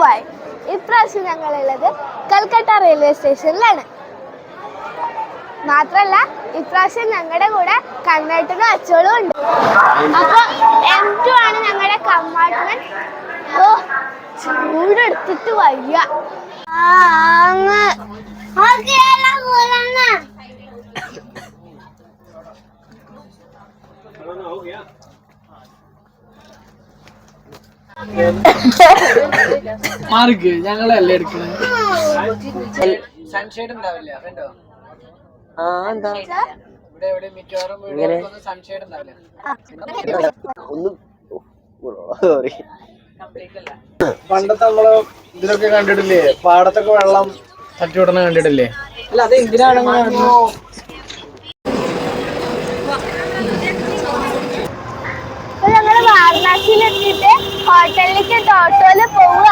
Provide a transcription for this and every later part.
Dubai. ഇപ്രാവശ്യം ഞങ്ങളുള്ളത് Calcutta railway സ്റ്റേഷനിലാണ്. മാത്രല്ല ഇപ്രാവശ്യം ഞങ്ങളുടെ കൂടെ കണ്ണേട്ടനും അച്ചോളും ഉണ്ട്. അപ്പൊ M2 ആണ് ഞങ്ങളുടെ കമ്പാർട്ട്മെന്റ്. ചൂടെടുത്തിട്ട് വയ്യ. മാർക്ക് ഞങ്ങളല്ലേ എടുക്കണേ. സൺഷെയ്ഡ് ഉണ്ടാവില്ല കണ്ടോ? ഇവിടെ എവിടെ മിക്കവാറും സൺഷെയ്ഡ് ഉണ്ടാവില്ല. പണ്ടത്തെ നമ്മള് ഇതിലൊക്കെ കണ്ടിട്ടില്ലേ, പാടത്തൊക്കെ വെള്ളം തട്ടിവിടണ കണ്ടിട്ടില്ലേ? അല്ല അത് എന്തിനാണ് ഞങ്ങള് വാരണാസിയിലെത്തിയിട്ട് ഹോട്ടലിലേക്ക് ഓട്ടോയില് പോവുക.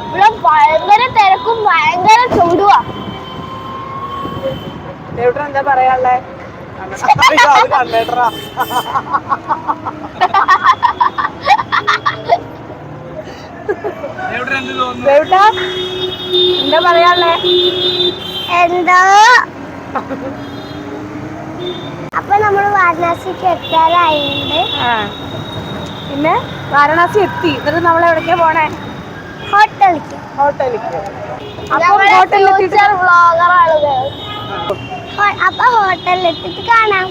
ഇവിടെ ഭയങ്കര തിരക്കും ഭയങ്കര ചൂടുവാ. എന്താ പറയാനുള്ളേ? എന്താ പറയാനുള്ളേ? എന്തോ. അപ്പൊ നമ്മള് വാരണാസിക്ക് എത്താറായിട്ടുണ്ട്. പിന്നെ വാരണാസി എത്തി. എന്നിട്ട് നമ്മൾ എവിടേക്കാ പോണേ? ഹോട്ടലിലേക്ക്. അപ്പൊ ഹോട്ടലിലെത്തിട്ട് കാണാം.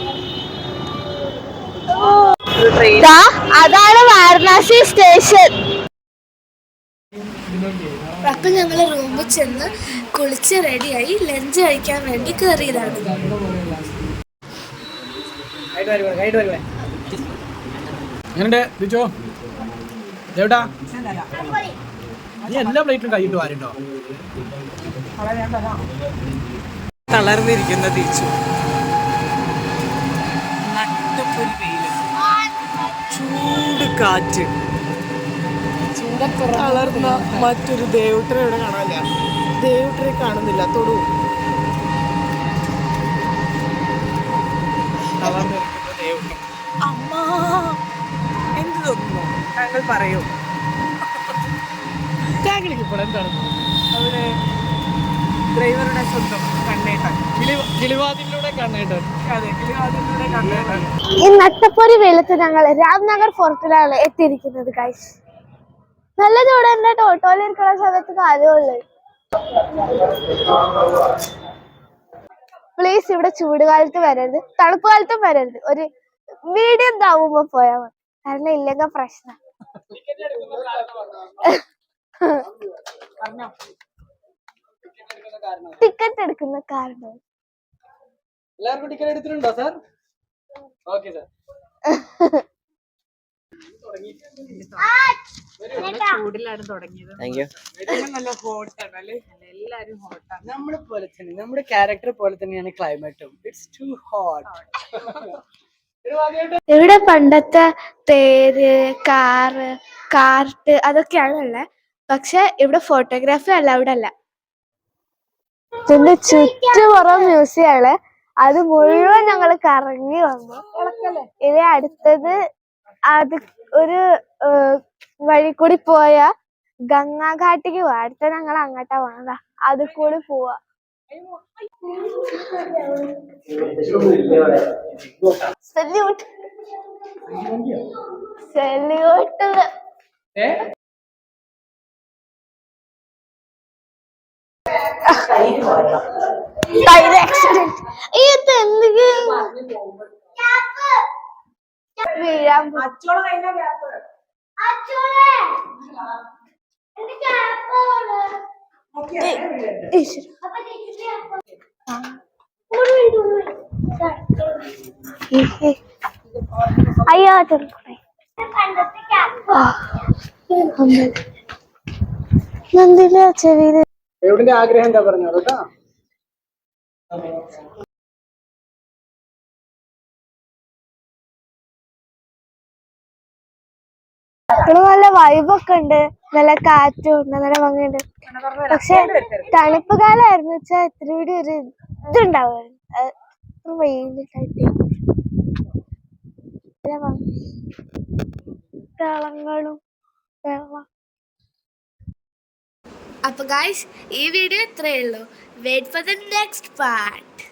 അതാണ് വാരണാസി സ്റ്റേഷൻ. അപ്പൊ ഞങ്ങള് റൂമിൽ ചെന്ന് കുളിച്ച് റെഡിയായി ലഞ്ച് കഴിക്കാൻ വേണ്ടി കയറിയതാണ്. നീ എല്ലാ പ്ലേറ്റും കൈയിട്ട് വാരുണ്ടോ? തളർന്നിരിക്കുന്ന തിരിച്ചു നട്ടപ്പൊരു വെയില്, ചൂട് കാറ്റ്, തളർന്ന മറ്റൊരു ദേവുട്ടനെ ഇവിടെ കാണാനില്ല. ദേവുട്ടനെ കാണുന്നില്ല. തൊടു തളർന്നിരിക്കുന്ന ദേവുട്ടൻ. അമ്മ എന്ത് തോന്നുന്നു? താങ്കൾ പറയൂ. ടാങ്കിലേക്ക് ഇപ്പോൾ എന്താണ് അവിടെ ഡ്രൈവറുടെ സ്വന്തം കണ്ണേട്ടൻ, കിളിവാതിലൂടെ കണ്ണേട്ടൻ. അതെ, കിളിവാതിലൂടെ കണ്ണേട്ടൻ. ഈ നട്ടപ്പൊരി വെയിലത്ത് ഞങ്ങൾ രാംനഗർ ഫോർട്ടിലാണ് എത്തിയിരിക്കുന്നത്. ഗൈസ് നല്ല ചൂട്. എന്റെ ഓട്ടോയിൽ ഇരിക്കുന്ന സമയത്ത് കാര്യമുള്ളു. പ്ലീസ് ഇവിടെ ചൂടുകാലത്ത് വരരുത്, തണുപ്പ് കാലത്തും വരരുത്. ഒരു മീഡിയം താവുമ്പോ പോയാൽ മതി. കാരണം ഇല്ലെങ്കിൽ പ്രശ്നം. ടിക്കറ്റ് എടുക്കുന്ന കാരണം എല്ലാവർക്കും ടിക്കറ്റ് എടുത്തിട്ടുണ്ടോ സാർ? Okay sir. ചൂടിലാണ് തുടങ്ങിയത്. നല്ല ഹോട്ടാണ് അല്ലേ? എല്ലാരും ഹോട്ടാണ്. നമ്മളെ പോലെ തന്നെ, നമ്മുടെ ക്യാരക്ടർ പോലെ തന്നെയാണ് ക്ലൈമറ്റും. It's to hot. ഇവിടെ പണ്ടത്തെ തേര്, കാറ്, കാർട്ട് അതൊക്കെയാണല്ലേ. പക്ഷെ ഇവിടെ ഫോട്ടോഗ്രാഫി അലൗഡ് അല്ല. ഇതിന്റെ ചുറ്റുപുറം മ്യൂസിയാണ്. അത് മുഴുവൻ ഞങ്ങൾ കറങ്ങി വന്നു. ഇനി അടുത്തത് അത് ഒരു വഴി കൂടി പോയ ഗംഗാഘാട്ടിക്ക് പോവാ. അടുത്ത ഞങ്ങൾ അങ്ങോട്ടാ പോണതാ. അത് കൂടി പോവാ. Salute salute. വീഴാൻ അയ്യോ നന്ദിന്റെ ചെവിയില് എവിടെ ആഗ്രഹം എന്താ പറഞ്ഞത് കേട്ടോ? നല്ല വൈബൊക്കെ ഉണ്ട്, നല്ല കാറ്റും ഉണ്ട്, നല്ല ഭംഗിയുണ്ട്. പക്ഷെ തണുപ്പ് കാലമായിരുന്നു വെച്ചാൽ ഇത്തിരി കൂടി ഒരു ഇതുണ്ടാവുമായിരുന്നു. വെയിലിട്ടായിട്ട് വെള്ളങ്ങളും വെള്ളം അപ്പോൾ ഗൈസ് ഈ വീഡിയോ ഇത്രയേ ഉള്ളൂ. Wait for the next part.